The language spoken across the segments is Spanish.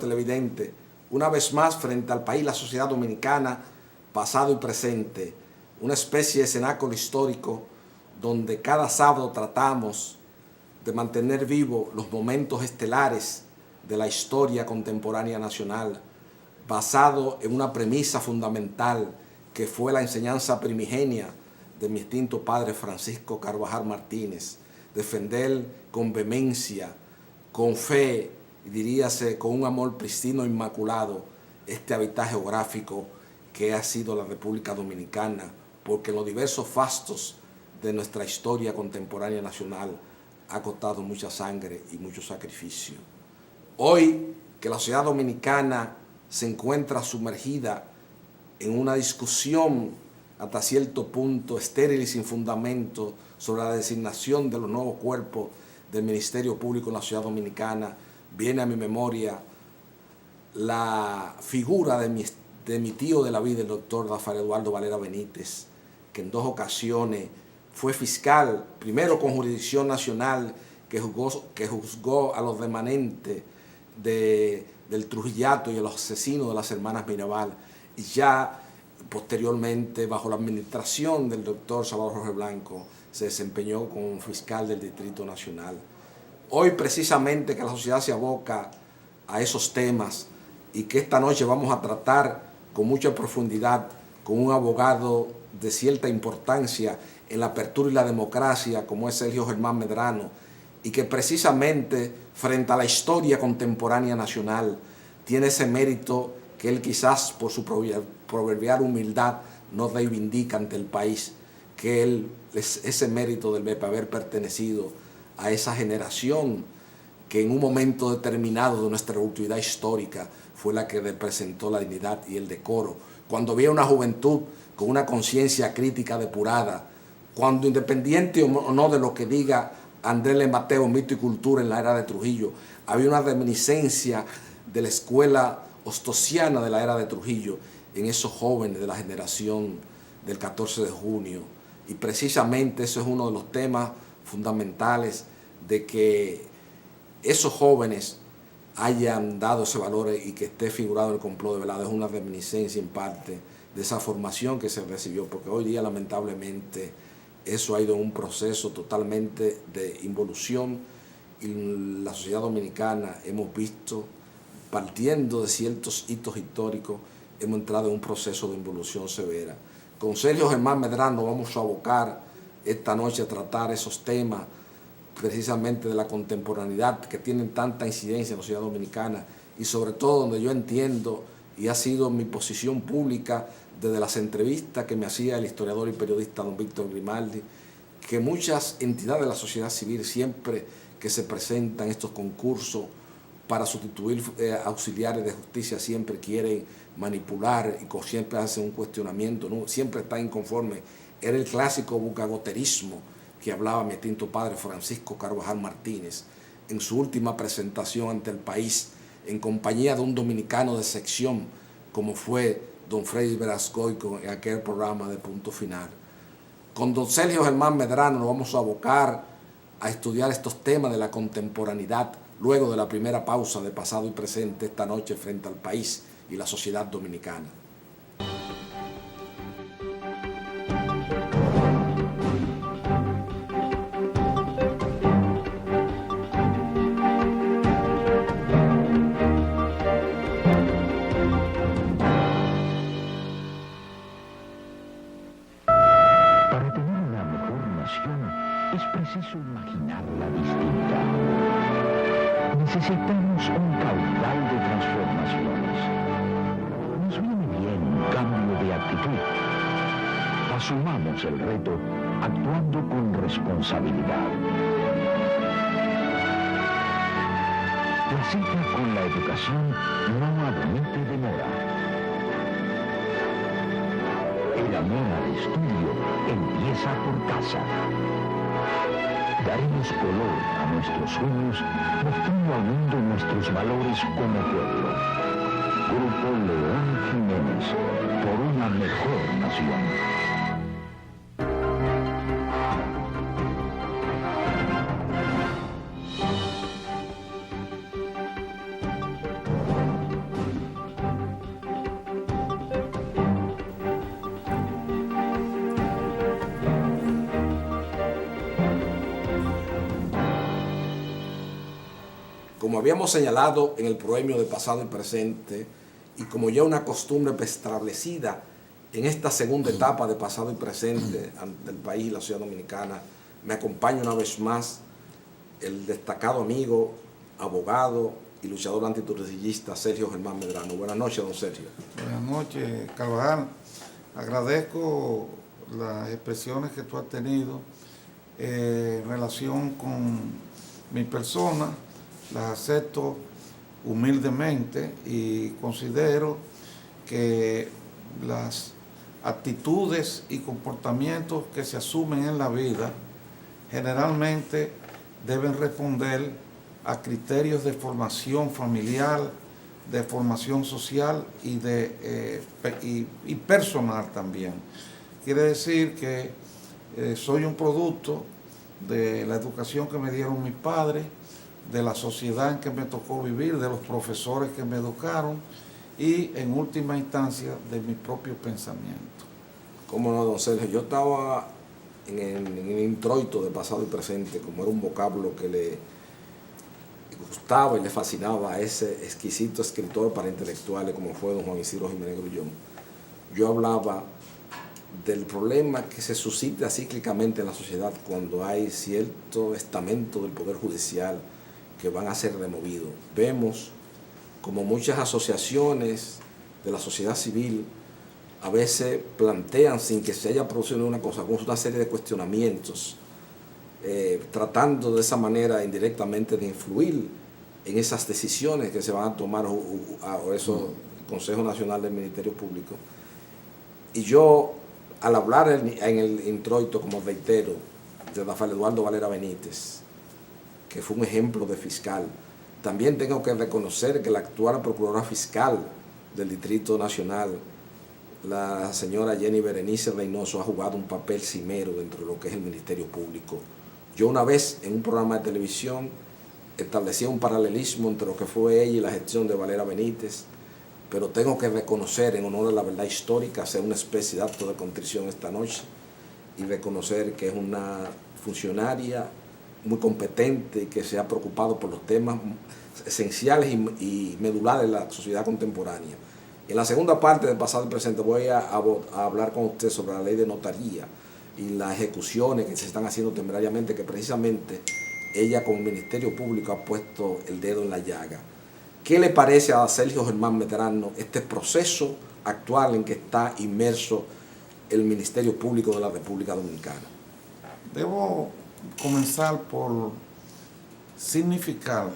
televidentes, una vez más frente al país, la sociedad dominicana, pasado y presente, una especie de cenáculo histórico donde cada sábado tratamos de mantener vivos los momentos estelares de la historia contemporánea nacional, basado en una premisa fundamental que fue la enseñanza primigenia de mi extinto padre Francisco Carvajal Martínez, defender con vehemencia, con fe y diríase con un amor pristino e inmaculado este hábitat geográfico que ha sido la República Dominicana, porque en los diversos fastos de nuestra historia contemporánea nacional ha costado mucha sangre y mucho sacrificio. Hoy que la sociedad dominicana se encuentra sumergida en una discusión hasta cierto punto estéril y sin fundamento sobre la designación de los nuevos cuerpos del Ministerio Público en la sociedad dominicana, viene a mi memoria la figura de mi tío de la vida, el doctor Rafael Eduardo Valera Benítez, que en 2 ocasiones fue fiscal, primero con jurisdicción nacional, que juzgó a los remanentes del Trujillato y a los asesinos de las hermanas Mirabal, y ya posteriormente, bajo la administración del doctor Salvador Jorge Blanco, se desempeñó como fiscal del Distrito Nacional. Hoy, precisamente, que la sociedad se aboca a esos temas y que esta noche vamos a tratar con mucha profundidad con un abogado de cierta importancia en la apertura y la democracia, como es Sergio Germán Medrano, y que precisamente frente a la historia contemporánea nacional tiene ese mérito que él quizás por su proverbial humildad no reivindica ante el país, que él ese mérito de haber pertenecido a esa generación que en un momento determinado de nuestra actividad histórica fue la que representó la dignidad y el decoro. Cuando había una juventud con una conciencia crítica depurada, cuando independiente o no de lo que diga Andrés L. Mateo, Mito y Cultura en la era de Trujillo, había una reminiscencia de la escuela ostosiana de la era de Trujillo en esos jóvenes de la generación del 14 de junio. Y precisamente eso es uno de los temas fundamentales de que esos jóvenes hayan dado ese valor y que esté figurado en el complot de velado. Es una reminiscencia en parte de esa formación que se recibió, porque hoy día lamentablemente eso ha ido en un proceso totalmente de involución y la sociedad dominicana hemos visto, partiendo de ciertos hitos históricos, hemos entrado en un proceso de involución severa. Con Sergio Germán Medrano vamos a abocar esta noche a tratar esos temas precisamente de la contemporaneidad que tienen tanta incidencia en la sociedad dominicana y sobre todo donde yo entiendo, y ha sido mi posición pública desde las entrevistas que me hacía el historiador y periodista don Víctor Grimaldi, que muchas entidades de la sociedad civil siempre que se presentan estos concursos para sustituir auxiliares de justicia siempre quieren manipular y siempre hacen un cuestionamiento, ¿no? Siempre están inconformes. Era el clásico bucagoterismo que hablaba mi extinto padre Francisco Carvajal Martínez en su última presentación ante el país en compañía de un dominicano de sección como fue don Freddy Verascoico en aquel programa de Punto Final. Con don Sergio Germán Medrano nos vamos a abocar a estudiar estos temas de la contemporaneidad luego de la primera pausa de pasado y presente esta noche frente al país y la sociedad dominicana. Es preciso imaginarla distinta. Necesitamos un caudal de transformaciones. Nos viene bien un cambio de actitud. Asumamos el reto actuando con responsabilidad. La cita con la educación no admite demora. El amor al estudio empieza por casa. Daremos color a nuestros sueños, mostrando al mundo nuestros valores como pueblo. Grupo León Jiménez, por una mejor nación. Como habíamos señalado en el proemio de pasado y presente, y como ya una costumbre establecida en esta segunda etapa de pasado y presente del país y la ciudad dominicana, me acompaña una vez más el destacado amigo, abogado y luchador antitrujillista Sergio Germán Medrano. Buenas noches, don Sergio. Buenas noches, Carvajal. Agradezco las expresiones que tú has tenido en relación con mi persona, las acepto humildemente y considero que las actitudes y comportamientos que se asumen en la vida generalmente deben responder a criterios de formación familiar, de formación social y personal también. Quiere decir que soy un producto de la educación que me dieron mis padres, de la sociedad en que me tocó vivir, de los profesores que me educaron y en última instancia de mi propio pensamiento. Cómo no, don Sergio. Yo estaba en el introito de pasado y presente, como era un vocablo que le gustaba y le fascinaba a ese exquisito escritor para intelectuales como fue don Juan Isidro Jiménez Grullón. Yo hablaba del problema que se suscita cíclicamente en la sociedad cuando hay cierto estamento del Poder Judicial que van a ser removidos. Vemos como muchas asociaciones de la sociedad civil a veces plantean, sin que se haya producido una cosa, con una serie de cuestionamientos, tratando de esa manera indirectamente de influir en esas decisiones que se van a tomar o eso, el Consejo Nacional del Ministerio Público. Y yo, al hablar en el introito, como reitero, de Rafael Eduardo Valera Benítez, que fue un ejemplo de fiscal, también tengo que reconocer que la actual procuradora fiscal del Distrito Nacional, la señora Jenny Berenice Reynoso, ha jugado un papel cimero dentro de lo que es el Ministerio Público. Yo una vez en un programa de televisión establecía un paralelismo entre lo que fue ella y la gestión de Valera Benítez, pero tengo que reconocer, en honor a la verdad histórica, hacer una especie de acto de contrición esta noche y reconocer que es una funcionaria muy competente y que se ha preocupado por los temas esenciales y medulares de la sociedad contemporánea. En la segunda parte del pasado y presente voy a hablar con usted sobre la ley de notaría y las ejecuciones que se están haciendo temerariamente, que precisamente ella como Ministerio Público ha puesto el dedo en la llaga. ¿Qué le parece a Sergio Germán Medrano este proceso actual en que está inmerso el Ministerio Público de la República Dominicana? Debo comenzar por significar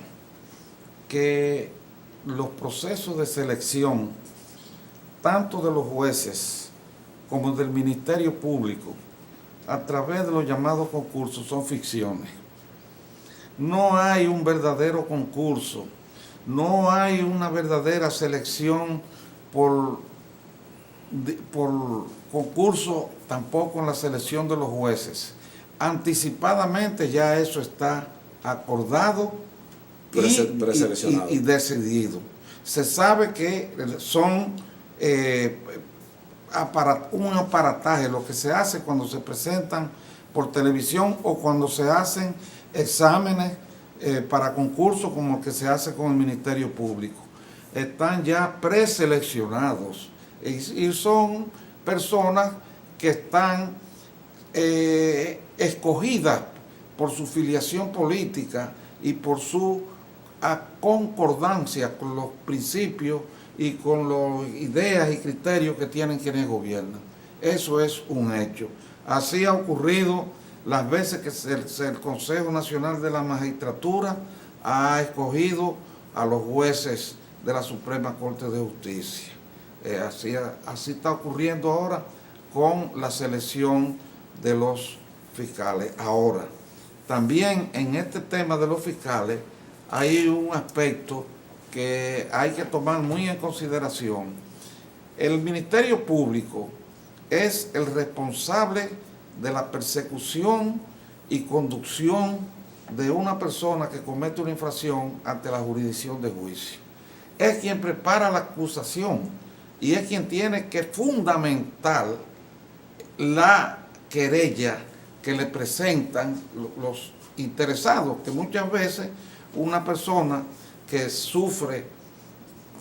que los procesos de selección, tanto de los jueces como del Ministerio Público, a través de los llamados concursos, son ficciones. No hay un verdadero concurso, no hay una verdadera selección por concurso, tampoco en la selección de los jueces. Anticipadamente ya eso está acordado y decidido. Se sabe que son un aparataje, lo que se hace cuando se presentan por televisión o cuando se hacen exámenes para concursos como el que se hace con el Ministerio Público. Están ya preseleccionados y son personas que están escogidas por su filiación política y por su concordancia con los principios y con las ideas y criterios que tienen quienes gobiernan. Eso es un hecho. Así ha ocurrido las veces que el Consejo Nacional de la Magistratura ha escogido a los jueces de la Suprema Corte de Justicia. Así está ocurriendo ahora con la selección de los fiscales. Ahora, también en este tema de los fiscales hay un aspecto que hay que tomar muy en consideración. El Ministerio Público es el responsable de la persecución y conducción de una persona que comete una infracción ante la jurisdicción de juicio. Es quien prepara la acusación y es quien tiene que fundamentar la querella que le presentan los interesados, que muchas veces una persona que sufre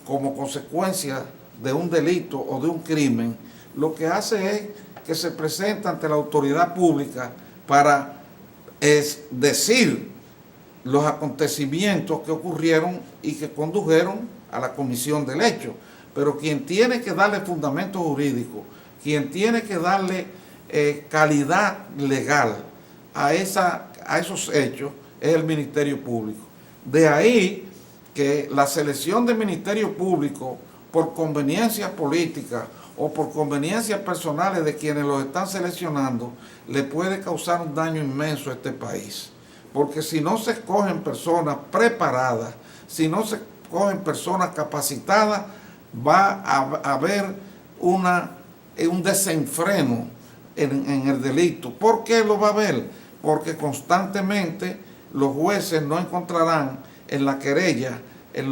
como consecuencia de un delito o de un crimen, lo que hace es que se presenta ante la autoridad pública para decir los acontecimientos que ocurrieron y que condujeron a la comisión del hecho. Pero quien tiene que darle fundamento jurídico, quien tiene que darle calidad legal a esos hechos es el Ministerio Público. De ahí que la selección del Ministerio Público por conveniencias políticas o por conveniencias personales de quienes los están seleccionando le puede causar un daño inmenso a este país. Porque si no se escogen personas preparadas, si no se escogen personas capacitadas, va a haber un desenfreno en el delito. ¿Por qué lo va a haber? Porque constantemente los jueces no encontrarán en la querella el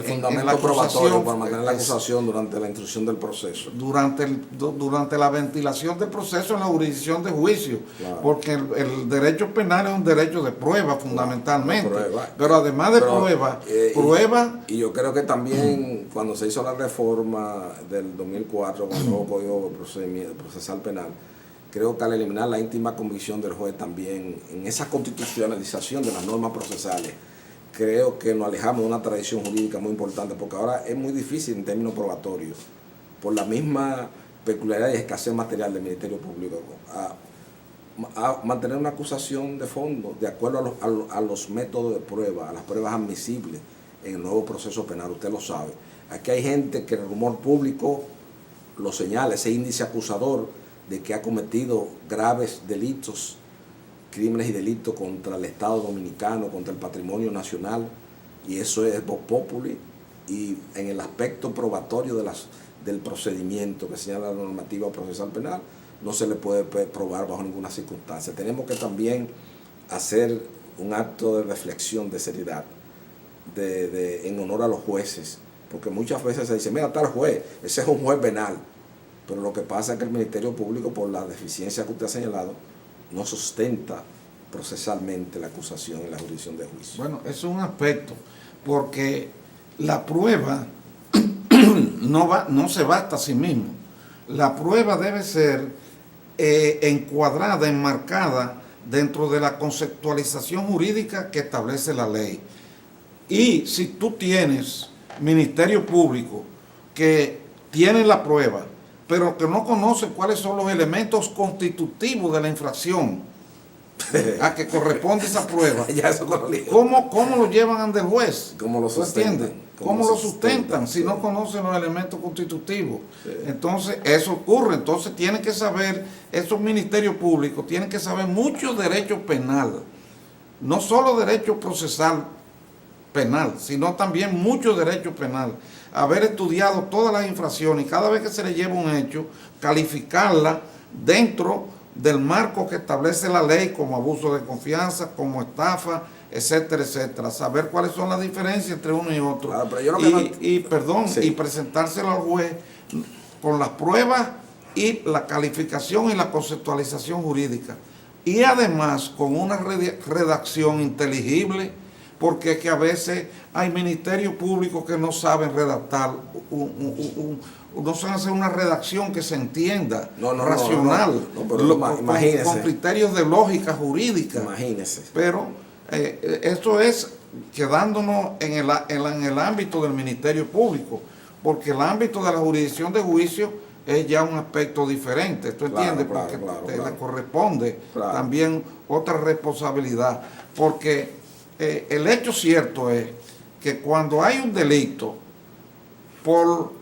fundamento probatorio para mantener la acusación durante la instrucción del proceso. Durante la ventilación del proceso en la jurisdicción de juicio. Claro. Porque el derecho penal es un derecho de prueba fundamentalmente. Prueba. Pero además de prueba... Y yo creo que también cuando se hizo la reforma del 2004 con el nuevo Código Procesal Penal, creo que al eliminar la íntima convicción del juez también, en esa constitucionalización de las normas procesales, creo que nos alejamos de una tradición jurídica muy importante, porque ahora es muy difícil en términos probatorios, por la misma peculiaridad y escasez material del Ministerio Público, a mantener una acusación de fondo de acuerdo a los métodos de prueba, a las pruebas admisibles en el nuevo proceso penal. Usted lo sabe. Aquí hay gente que el rumor público lo señala, ese índice acusador de que ha cometido graves delitos, crímenes y delitos contra el Estado Dominicano, contra el patrimonio nacional, y eso es vox populi, y en el aspecto probatorio del procedimiento que señala la normativa procesal penal, no se le puede probar bajo ninguna circunstancia. Tenemos que también hacer un acto de reflexión, de seriedad, en honor a los jueces, porque muchas veces se dice, mira, tal juez, ese es un juez penal, pero lo que pasa es que el Ministerio Público, por la deficiencia que usted ha señalado, no sustenta procesalmente la acusación en la jurisdicción de juicio. Bueno, es un aspecto, porque la prueba no se basta a sí mismo. La prueba debe ser encuadrada, enmarcada dentro de la conceptualización jurídica que establece la ley. Y si tú tienes Ministerio Público que tiene la prueba, pero que no conoce cuáles son los elementos constitutivos de la infracción a que corresponde esa prueba, ¿cómo lo llevan ante el juez? ¿Cómo lo sustentan? ¿Cómo lo sustentan si no conocen los elementos constitutivos? Sí. Entonces, eso ocurre. Entonces, tienen que saber, esos ministerios públicos tienen que saber mucho derecho penal, no solo derecho procesal penal, sino también mucho derecho penal. Haber estudiado todas las infracciones y cada vez que se le lleva un hecho, calificarla dentro del marco que establece la ley como abuso de confianza, como estafa, etcétera, etcétera. Saber cuáles son las diferencias entre uno y otro. Claro, pero y presentárselo al juez con las pruebas y la calificación y la conceptualización jurídica. Y además con una redacción inteligible, porque es que a veces hay ministerios públicos que no saben redactar, no saben hacer una redacción que se entienda, racional, con criterios de lógica jurídica. Imagínese. Pero esto es quedándonos en el ámbito del Ministerio Público, porque el ámbito de la jurisdicción de juicio es ya un aspecto diferente, ¿tú entiendes? Porque le corresponde también otra responsabilidad, porque el hecho cierto es que cuando hay un delito por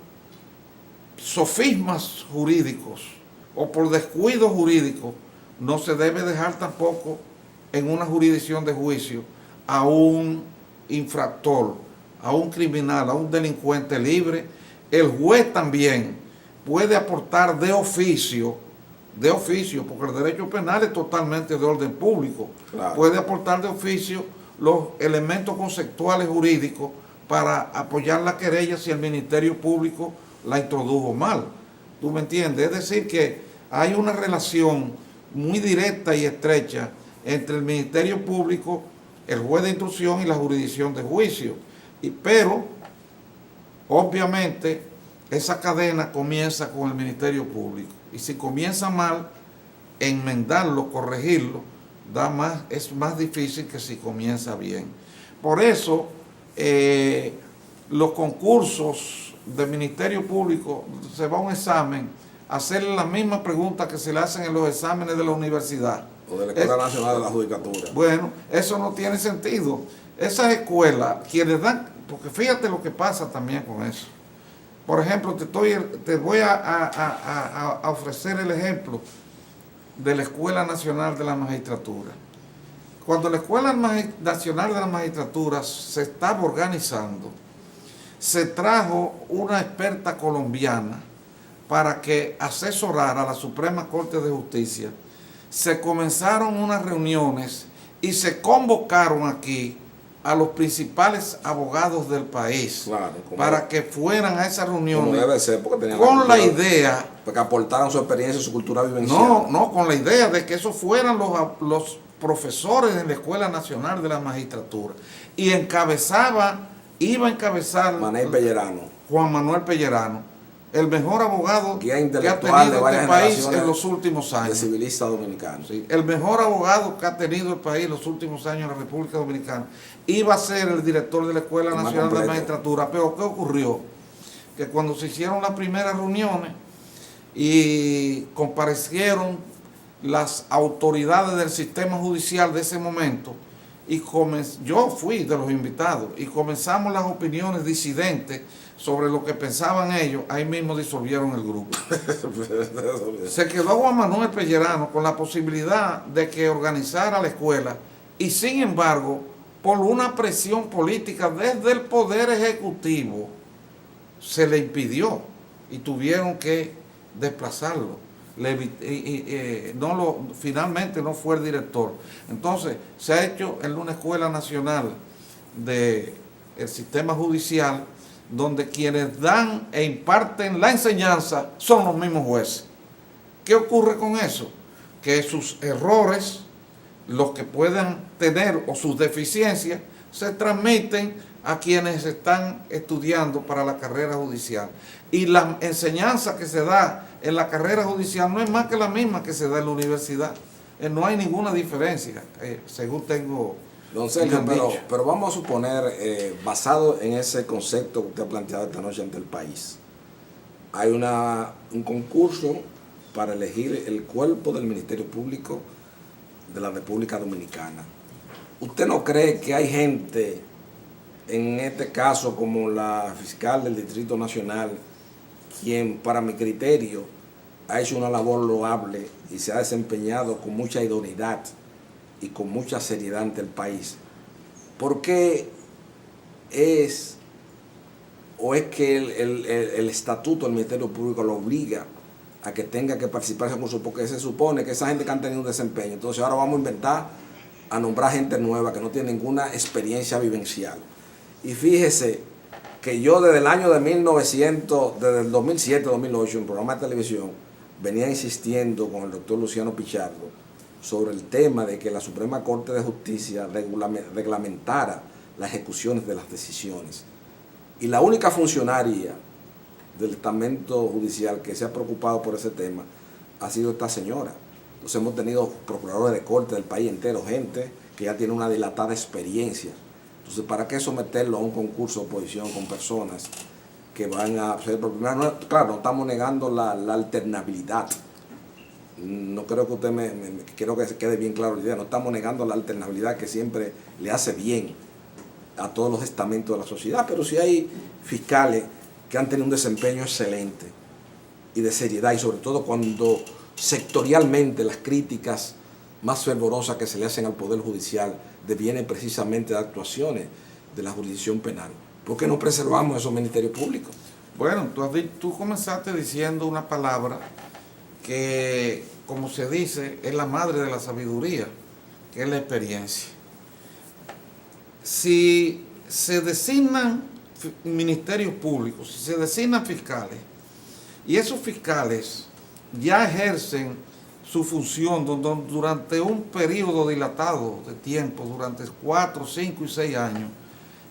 sofismas jurídicos o por descuido jurídico, no se debe dejar tampoco en una jurisdicción de juicio a un infractor, a un criminal, a un delincuente libre. El juez también puede aportar de oficio, porque el derecho penal es totalmente de orden público, puede aportar de oficio los elementos conceptuales jurídicos para apoyar la querella si el Ministerio Público la introdujo mal. ¿Tú me entiendes? Es decir, que hay una relación muy directa y estrecha entre el Ministerio Público el juez de instrucción y la jurisdicción de juicio. Pero, obviamente, esa cadena comienza con el Ministerio Público. Y si comienza mal, enmendarlo, corregirlo, es más difícil que si comienza bien. Por eso, los concursos del Ministerio Público, se va a un examen, a hacerle la misma pregunta que se le hacen en los exámenes de la universidad. O de la Escuela Nacional de la Judicatura. Bueno, eso no tiene sentido. Esas escuelas, quienes dan, porque fíjate lo que pasa también con eso. Por ejemplo, te voy a ofrecer el ejemplo de la Escuela Nacional de la Magistratura. Cuando la Escuela Nacional de la Magistratura se estaba organizando, se trajo una experta colombiana para que asesorara a la Suprema Corte de Justicia. Se comenzaron unas reuniones y se convocaron aquí a los principales abogados del país, claro, para que fueran a esas reuniones, como debe ser, porque tenían con la idea, para que aportaran su experiencia y su cultura vivencial. no, con la idea de que esos fueran los profesores de la Escuela Nacional de la Magistratura. Y iba a encabezar Manuel Pellerano. Juan Manuel Pellerano, el mejor abogado que ha tenido este país en los últimos años. De civilista dominicano. Sí, el mejor abogado que ha tenido el país en los últimos años en la República Dominicana. Iba a ser el director de la Escuela Nacional de la Magistratura. Pero ¿qué ocurrió? Que cuando se hicieron las primeras reuniones y comparecieron las autoridades del sistema judicial de ese momento, y yo fui de los invitados, y comenzamos las opiniones disidentes sobre lo que pensaban ellos, ahí mismo disolvieron el grupo. Se quedó Juan Manuel Pellerano con la posibilidad de que organizara la escuela, y sin embargo, por una presión política desde el Poder Ejecutivo, se le impidió y tuvieron que desplazarlo. Finalmente no fue el director. Entonces, se ha hecho en una escuela nacional del sistema judicial, donde quienes dan e imparten la enseñanza son los mismos jueces. ¿Qué ocurre con eso? Que sus errores, los que puedan tener, o sus deficiencias, se transmiten a quienes están estudiando para la carrera judicial. Y la enseñanza que se da en la carrera judicial no es más que la misma que se da en la universidad. No hay ninguna diferencia, según tengo... Don Sergio, pero vamos a suponer, basado en ese concepto que usted ha planteado esta noche ante el país, hay un concurso para elegir el cuerpo del Ministerio Público de la República Dominicana. ¿Usted no cree que hay gente, en este caso como la fiscal del Distrito Nacional, quien para mi criterio ha hecho una labor loable y se ha desempeñado con mucha idoneidad y con mucha seriedad ante el país? ¿Por qué es que el estatuto del Ministerio Público lo obliga a que tenga que participar en ese concurso? Porque se supone que esa gente que han tenido un desempeño, entonces ahora vamos a inventar, a nombrar gente nueva que no tiene ninguna experiencia vivencial. Y fíjese que yo desde el año desde el 2007-2008, en programa de televisión, venía insistiendo con el doctor Luciano Pichardo sobre el tema de que la Suprema Corte de Justicia reglamentara las ejecuciones de las decisiones. Y la única funcionaria del estamento judicial que se ha preocupado por ese tema ha sido esta señora. Entonces hemos tenido procuradores de corte del país entero, gente que ya tiene una dilatada experiencia. Entonces, ¿para qué someterlo a un concurso de oposición con personas que van a ser por primera vez? Claro, no estamos negando la alternabilidad. No creo que usted quiero que se quede bien claro la idea. No estamos negando la alternabilidad que siempre le hace bien a todos los estamentos de la sociedad, pero sí hay fiscales que han tenido un desempeño excelente y de seriedad, y sobre todo cuando sectorialmente las críticas más fervorosas que se le hacen al Poder Judicial devienen precisamente de actuaciones de la jurisdicción penal. ¿Por qué no preservamos esos ministerios públicos? Bueno, tú comenzaste diciendo una palabra que, como se dice, es la madre de la sabiduría, que es la experiencia. Si se designan ministerios públicos, si se designan fiscales, y esos fiscales ya ejercen su función durante un periodo dilatado de tiempo, durante 4, 5 y 6 años,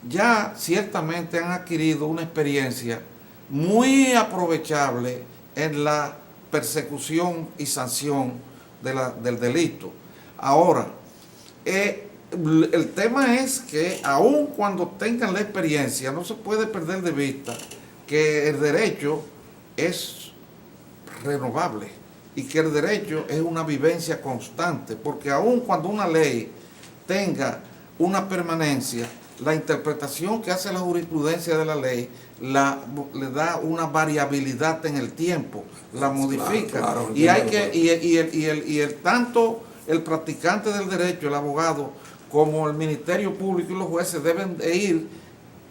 ya ciertamente han adquirido una experiencia muy aprovechable en la persecución y sanción del delito. Ahora, el tema es que aun cuando tengan la experiencia, no se puede perder de vista que el derecho es renovable y que el derecho es una vivencia constante, porque aun cuando una ley tenga una permanencia, la interpretación que hace la jurisprudencia de la ley le da una variabilidad en el tiempo, la modifica. Claro, y hay que, tanto el practicante del derecho, el abogado, como el Ministerio Público y los jueces deben de ir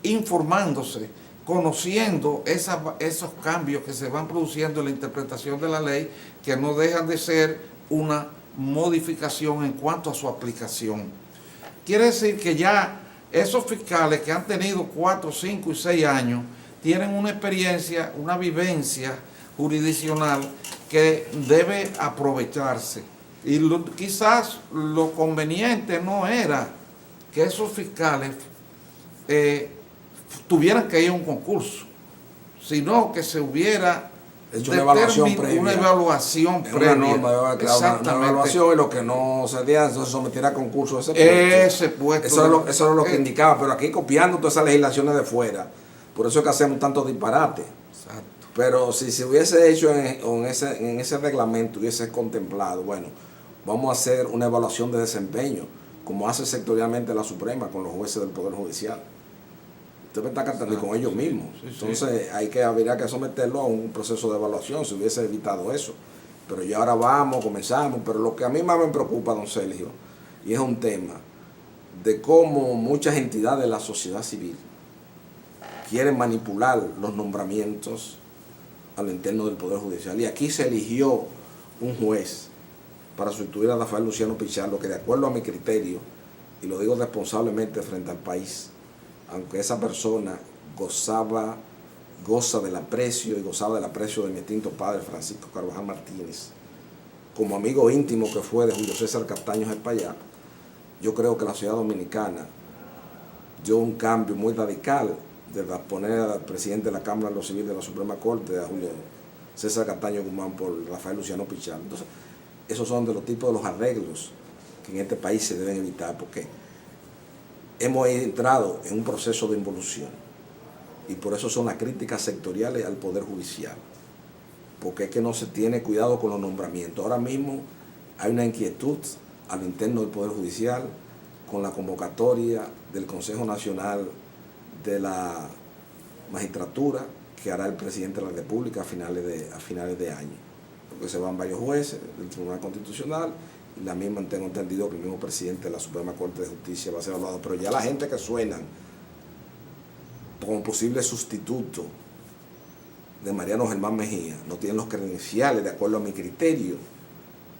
informándose, conociendo esos cambios que se van produciendo en la interpretación de la ley, que no dejan de ser una modificación en cuanto a su aplicación. Quiere decir que ya esos fiscales que han tenido 4, 5 y 6 años tienen una experiencia, una vivencia jurisdiccional que debe aprovecharse. Y quizás lo conveniente no era que esos fiscales tuvieran que ir a un concurso, sino que se hubiera hecho una evaluación previa. Una evaluación Una previa. norma, una evaluación, y lo que no se diera, entonces sometiera a concurso ese puesto. Eso es lo que indicaba, pero aquí copiando todas esas legislaciones de fuera. Por eso es que hacemos tanto disparate. Exacto. Pero si se hubiese hecho en ese reglamento, hubiese contemplado, bueno, vamos a hacer una evaluación de desempeño, como hace sectorialmente la Suprema con los jueces del Poder Judicial. Usted me está cantando con ellos mismos. Sí, sí. Entonces habría que someterlo a un proceso de evaluación, si hubiese evitado eso. Pero ya ahora comenzamos. Pero lo que a mí más me preocupa, don Sergio, y es un tema de cómo muchas entidades de la sociedad civil quieren manipular los nombramientos a lo interno del Poder Judicial. Y aquí se eligió un juez para sustituir a Rafael Luciano Pichardo, que de acuerdo a mi criterio, y lo digo responsablemente frente al país, aunque esa persona goza del aprecio y gozaba del aprecio de mi extinto padre Francisco Carvajal Martínez, como amigo íntimo que fue de Julio César Castaños Espaillat, yo creo que la sociedad dominicana dio un cambio muy radical de poner al presidente de la Cámara de lo Civil de la Suprema Corte, a Julio César Castaño Guzmán, por Rafael Luciano Pichardo. Entonces, esos son de los tipos de los arreglos que en este país se deben evitar, porque hemos entrado en un proceso de involución y por eso son las críticas sectoriales al Poder Judicial, porque es que no se tiene cuidado con los nombramientos. Ahora mismo hay una inquietud al interno del Poder Judicial con la convocatoria del Consejo Nacional de la Magistratura que hará el presidente de la República a finales de año, porque se van varios jueces del Tribunal Constitucional y la misma, tengo entendido que el mismo presidente de la Suprema Corte de Justicia va a ser evaluado, pero ya la gente que suenan como posible sustituto de Mariano Germán Mejía no tienen los credenciales de acuerdo a mi criterio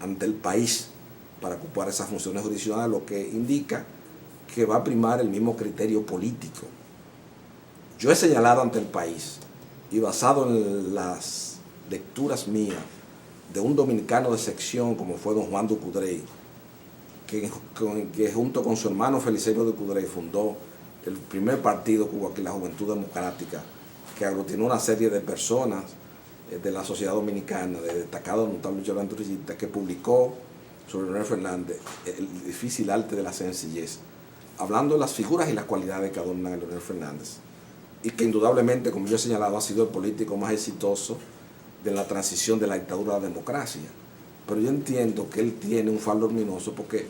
ante el país para ocupar esas funciones jurisdiccionales, lo que indica que va a primar el mismo criterio político. Yo he señalado ante el país, y basado en las lecturas mías de un dominicano de sección como fue don Juan Ducudrey, que junto con su hermano Felicerio Ducudrey fundó el primer partido que hubo aquí, la Juventud Democrática, que aglutinó una serie de personas de la sociedad dominicana, de destacados notables luchadores, que publicó sobre Leonel Fernández El difícil arte de la sencillez, hablando de las figuras y las cualidades que adornan a Leonel Fernández, y que indudablemente, como yo he señalado, ha sido el político más exitoso de la transición de la dictadura a la democracia. Pero yo entiendo que él tiene un fardo luminoso, porque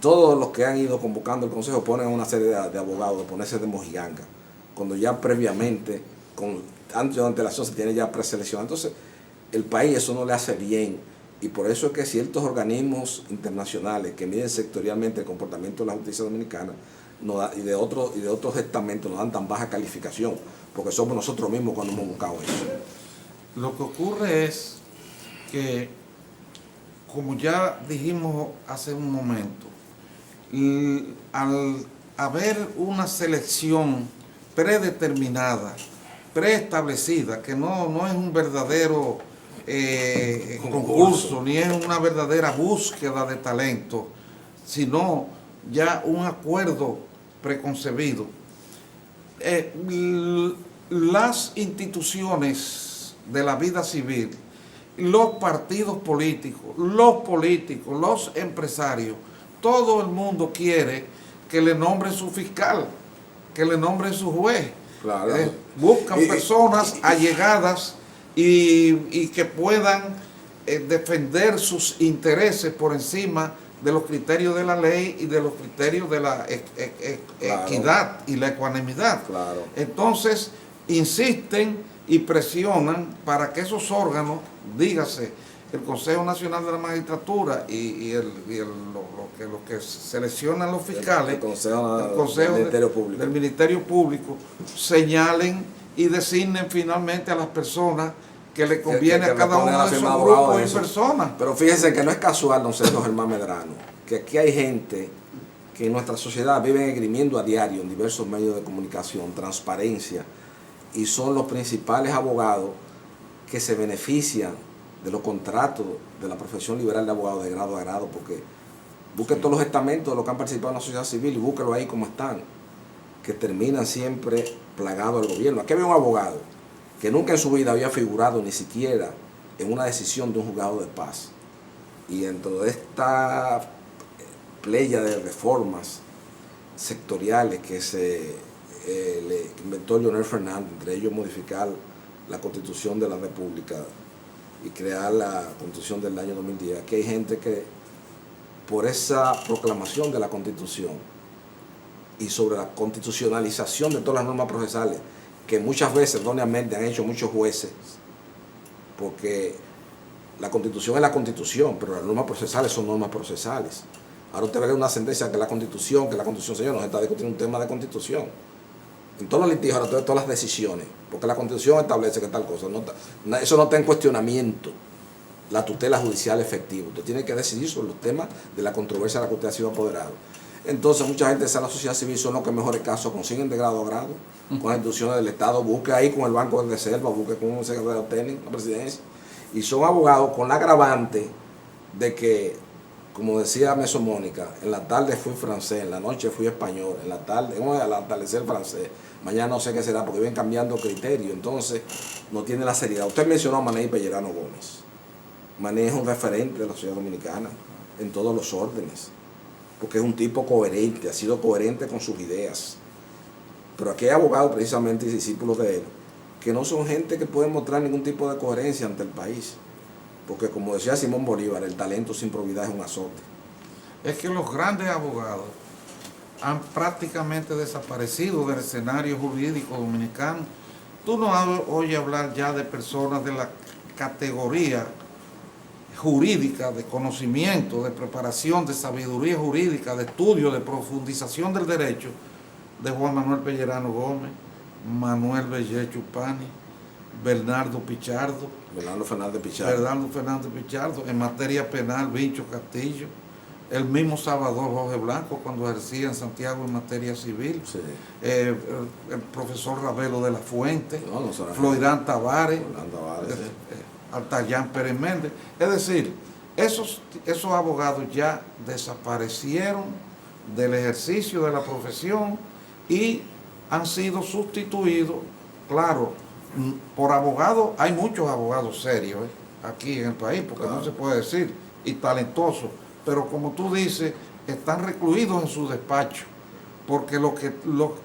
todos los que han ido convocando el Consejo ponen a una serie de abogados de ponerse de mojiganga, cuando ya previamente, antes de antelación, se tiene ya preseleccionado. Entonces, el país eso no le hace bien, y por eso es que ciertos organismos internacionales que miden sectorialmente el comportamiento de la justicia dominicana y de otros estamentos nos dan tan baja calificación, porque somos nosotros mismos cuando hemos buscado eso. Lo que ocurre es que, como ya dijimos hace un momento, al haber una selección predeterminada, preestablecida, que no es un verdadero concurso, ni es una verdadera búsqueda de talento, sino ya un acuerdo preconcebido. Las instituciones de la vida civil, los partidos políticos, los empresarios, todo el mundo quiere que le nombre su fiscal, que le nombre su juez. Claro. Buscan personas allegadas y que puedan defender sus intereses por encima de los criterios de la ley y de los criterios de la equidad y la ecuanimidad. Claro. Entonces, insisten y presionan para que esos órganos, dígase, el Consejo Nacional de la Magistratura y los que seleccionan los fiscales, el Consejo del Ministerio Público, señalen y designen finalmente a las personas que le conviene a cada uno de esos grupos y personas. Pero fíjense que no es casual, don Sergio Germán Medrano, que aquí hay gente que en nuestra sociedad viven esgrimiendo a diario en diversos medios de comunicación, transparencia, y son los principales abogados que se benefician de los contratos de la profesión liberal de abogado de grado a grado, porque busquen todos los estamentos de los que han participado en la sociedad civil y búsquenlo ahí como están, que terminan siempre plagados del gobierno. Aquí había un abogado que nunca en su vida había figurado ni siquiera en una decisión de un juzgado de paz. Y dentro de esta playa de reformas sectoriales que le inventó Leonel Fernández, entre ellos modificar la Constitución de la República y crear la Constitución del año 2010, aquí hay gente que por esa proclamación de la Constitución y sobre la constitucionalización de todas las normas procesales, que muchas veces erróneamente han hecho muchos jueces, porque la Constitución es la Constitución, pero las normas procesales son normas procesales. Ahora usted ve una sentencia que la Constitución, señor, no se está discutiendo un tema de Constitución. En todos los litigios, ahora todas las decisiones, porque la Constitución establece que tal cosa, eso no está en cuestionamiento, la tutela judicial efectiva. Usted tiene que decidir sobre los temas de la controversia de la que usted ha sido apoderado. Entonces, mucha gente de la sociedad civil son los que mejores casos consiguen de grado a grado, con las instituciones del Estado, busque ahí con el Banco de Reserva, busque con un secretario técnico, la presidencia, y son abogados con la agravante de que, como decía Mesomónica, en la tarde fui francés, en la noche fui español, en la tarde, al atardecer francés, mañana no sé qué será, porque vienen cambiando criterios, entonces no tiene la seriedad. Usted mencionó a Mané Pellerano Gómez. Mané es un referente de la sociedad dominicana en todos los órdenes, porque es un tipo coherente, ha sido coherente con sus ideas. Pero aquí hay abogados precisamente y discípulos de él, que no son gente que pueden mostrar ningún tipo de coherencia ante el país. Porque como decía Simón Bolívar, el talento sin probidad es un azote. Es que los grandes abogados han prácticamente desaparecido del escenario jurídico dominicano. Tú no oyes hablar ya de personas de la categoría jurídica, de conocimiento, de preparación, de sabiduría jurídica, de estudio, de profundización del derecho, de Juan Manuel Pellerano Gómez, Manuel Bellé Chupani, Bernardo Fernández Pichardo, en materia penal, Vincho Castillo, el mismo Salvador Jorge Blanco cuando ejercía en Santiago en materia civil, Sí. El profesor Ravelo de la Fuente, Floirán Tavares, Altayán Pérez Méndez. Es decir, esos abogados ya desaparecieron del ejercicio de la profesión y han sido sustituidos, claro, por abogados. Hay muchos abogados serios aquí en el país, porque claro, no se puede decir, y talentosos, pero como tú dices, están recluidos en su despacho, porque los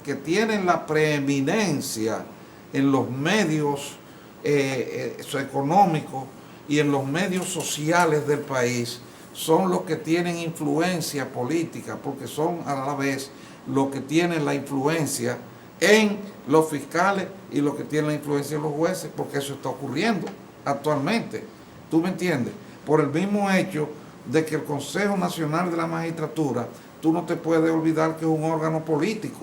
que tienen la preeminencia en los medios económicos y en los medios sociales del país son los que tienen influencia política, porque son a la vez los que tienen la influencia en los fiscales y los que tienen la influencia en los jueces, porque eso está ocurriendo actualmente. ¿Tú me entiendes? Por el mismo hecho de que el Consejo Nacional de la Magistratura, tú no te puedes olvidar que es un órgano político,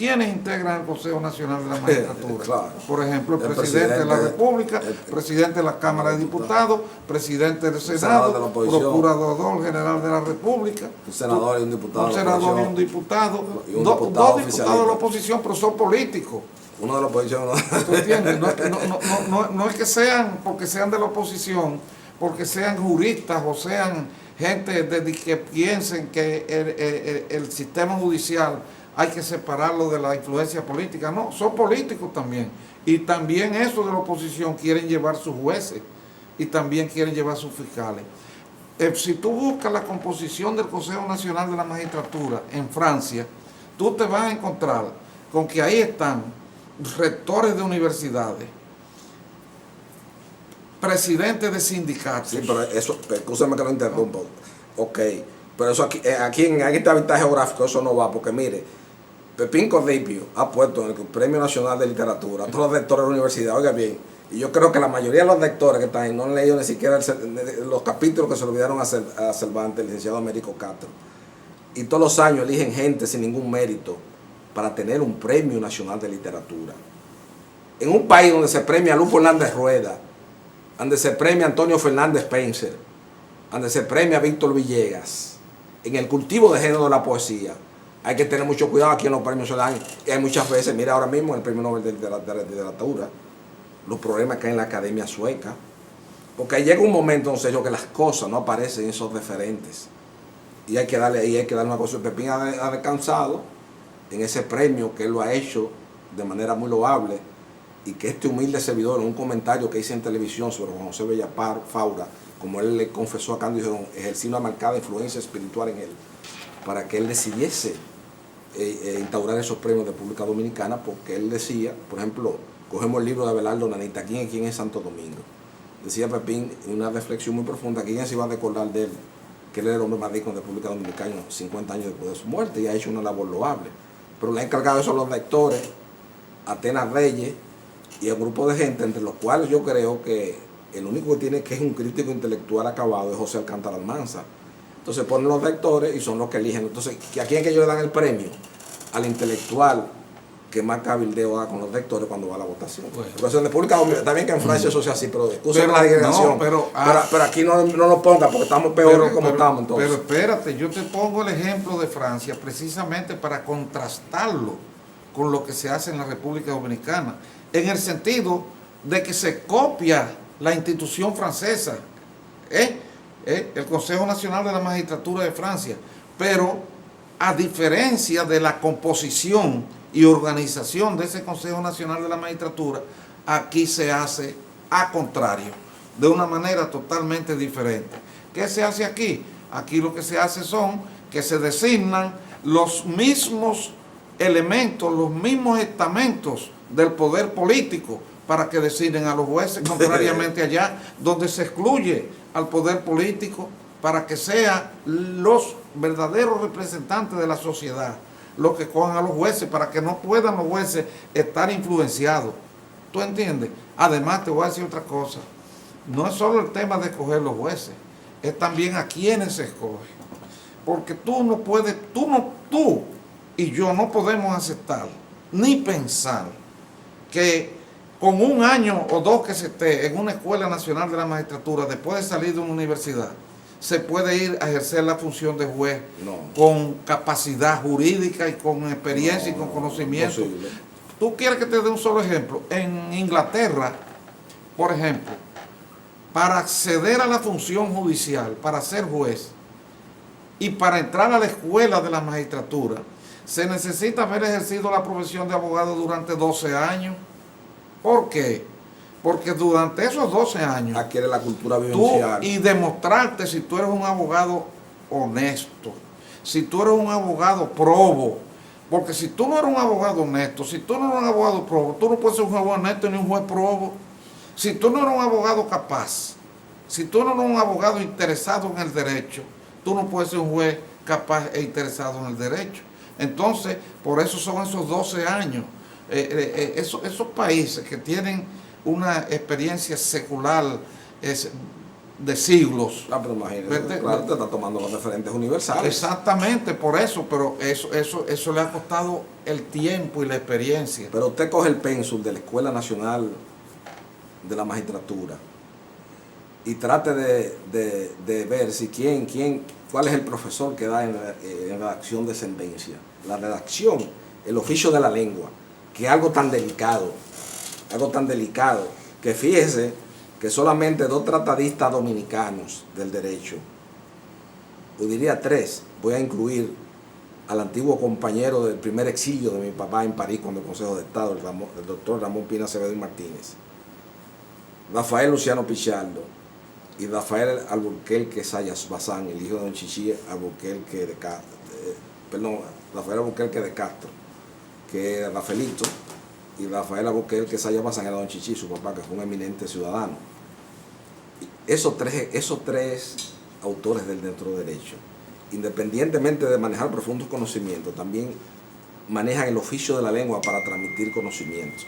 ¿Quiénes integran el Consejo Nacional de la Magistratura? Claro. Por ejemplo, el presidente de la República, el presidente de la Cámara de Diputados, presidente del Senado, de la oposición, procurador general de la República, un senador y un diputado. Un senador y un diputado, y un dos diputado diputados de la oposición, pero son políticos. Uno de la oposición. ¿Tú entiendes? No es que sean, porque sean de la oposición, porque sean juristas o sean gente que piensen que el sistema judicial hay que separarlo de la influencia política. No, son políticos también. Y también esos de la oposición quieren llevar sus jueces y también quieren llevar sus fiscales. Si tú buscas la composición del Consejo Nacional de la Magistratura en Francia, tú te vas a encontrar con que ahí están rectores de universidades, presidentes de sindicatos. Sí, pero eso, escúchame que lo interrumpa. Ok, pero eso aquí en esta vista geográfica eso no va, porque mire, Pepín Codipio ha puesto en el Premio Nacional de Literatura a todos los rectores de la universidad, oiga bien, y yo creo que la mayoría de los rectores que están ahí no han leído ni siquiera los capítulos que se le olvidaron a Cervantes, el licenciado Américo Castro. Y todos los años eligen gente sin ningún mérito para tener un Premio Nacional de Literatura. En un país donde se premia a Lupo Hernández Rueda, donde se premia a Antonio Fernández Spencer, donde se premia a Víctor Villegas, en el cultivo de género de la poesía, hay que tener mucho cuidado aquí en los premios se dan. Y hay muchas veces, mira ahora mismo en el Premio Nobel de Literatura, los problemas que hay en la Academia Sueca, porque ahí llega un momento, en serio, que las cosas no aparecen en esos referentes. Y hay que darle una cosa. Pepín ha descansado en ese premio que él lo ha hecho de manera muy loable, y que este humilde servidor, en un comentario que hice en televisión sobre Juan José Bella Faura, como él le confesó a Cándido, ejerció una marcada influencia espiritual en él, para que él decidiese instaurar esos premios de República Dominicana, porque él decía, por ejemplo, cogemos el libro de Abelardo Nanita, ¿quién es Santo Domingo? Decía Pepín, en una reflexión muy profunda, ¿quién se iba a recordar de él? Que él era el hombre más rico de República Dominicana 50 años después de su muerte, y ha hecho una labor loable. Pero le ha encargado eso a los rectores, Atenas Reyes, y a un grupo de gente, entre los cuales yo creo que el único que tiene que es un crítico intelectual acabado es José Alcántara Almanza. Entonces ponen los rectores y son los que eligen. Entonces, ¿a quién es que ellos le dan el premio? Al intelectual que más cabildeo da con los rectores cuando va a la votación. Bueno. Por eso en República Dominicana, está bien que en Francia eso sea así, pero excusen la digregación. Pero aquí no lo ponga porque estamos peor que como estamos entonces. Pero espérate, yo te pongo el ejemplo de Francia precisamente para contrastarlo con lo que se hace en la República Dominicana, en el sentido de que se copia la institución francesa, el Consejo Nacional de la Magistratura de Francia, pero a diferencia de la composición y organización de ese Consejo Nacional de la Magistratura, aquí se hace a contrario, de una manera totalmente diferente. ¿Qué se hace aquí? Aquí lo que se hace son que se designan los mismos elementos, los mismos estamentos del poder político para que designen a los jueces, contrariamente allá, donde se excluye al poder político para que sean los verdaderos representantes de la sociedad los que cojan a los jueces, para que no puedan los jueces estar influenciados. ¿Tú entiendes? Además, te voy a decir otra cosa. No es solo el tema de escoger los jueces, es también a quienes se escogen. Porque tú y yo no podemos aceptar ni pensar que con un año o dos que se esté en una escuela nacional de la magistratura, después de salir de una universidad, se puede ir a ejercer la función de juez con capacidad jurídica y con experiencia y con conocimiento. ¿Tú quieres que te dé un solo ejemplo? En Inglaterra, por ejemplo, para acceder a la función judicial, para ser juez y para entrar a la escuela de la magistratura, se necesita haber ejercido la profesión de abogado durante 12 años. ¿Por qué? Porque durante esos 12 años adquiere la cultura vivencial y demostrarte si tú eres un abogado honesto, si tú eres un abogado probo, porque si tú no eres un abogado honesto, si tú no eres un abogado probo, tú no puedes ser un juez honesto ni un juez probo. Si tú no eres un abogado capaz, si tú no eres un abogado interesado en el derecho, tú no puedes ser un juez capaz e interesado en el derecho. Entonces, por eso son esos 12 años. Esos países que tienen una experiencia secular de siglos. Ah, pero imagínate, claro, te está tomando los referentes universales. Exactamente, por eso, pero eso le ha costado el tiempo y la experiencia. Pero usted coge el pénsul de la Escuela Nacional de la Magistratura y trate de ver si cuál es el profesor que da en redacción de sentencia. La redacción, el oficio de la lengua, que es algo tan delicado, que fíjese que solamente 2 tratadistas dominicanos del derecho, o diría 3, voy a incluir al antiguo compañero del primer exilio de mi papá en París con el Consejo de Estado, el doctor Ramón Pina Acevedo y Martínez, Rafael Luciano Pichardo y Rafael Alburquerque Sayas Bazán, el hijo de don Chichi Alburquerque Rafael Alburquerque de Castro, que era Rafaelito, y Rafael Alburquerque Sayas Bazán era don Chichi, su papá, que fue un eminente ciudadano. Esos tres autores del dentro derecho, independientemente de manejar profundos conocimientos, también manejan el oficio de la lengua para transmitir conocimientos.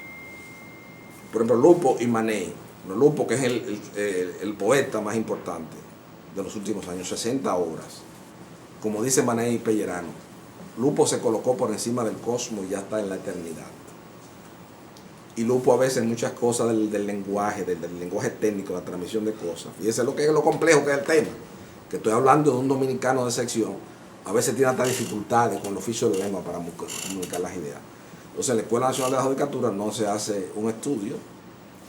Por ejemplo, Lupo y Manet. Lupo, que es el poeta más importante de los últimos años, 60 obras. Como dice Manet y Pellerano, Lupo se colocó por encima del cosmos y ya está en la eternidad. Y Lupo a veces muchas cosas del lenguaje, del lenguaje técnico, la transmisión de cosas. Fíjese lo complejo que es el tema, que estoy hablando de un dominicano de sección, a veces tiene hasta dificultades con el oficio de lengua para comunicar las ideas. Entonces en la Escuela Nacional de la Judicatura no se hace un estudio,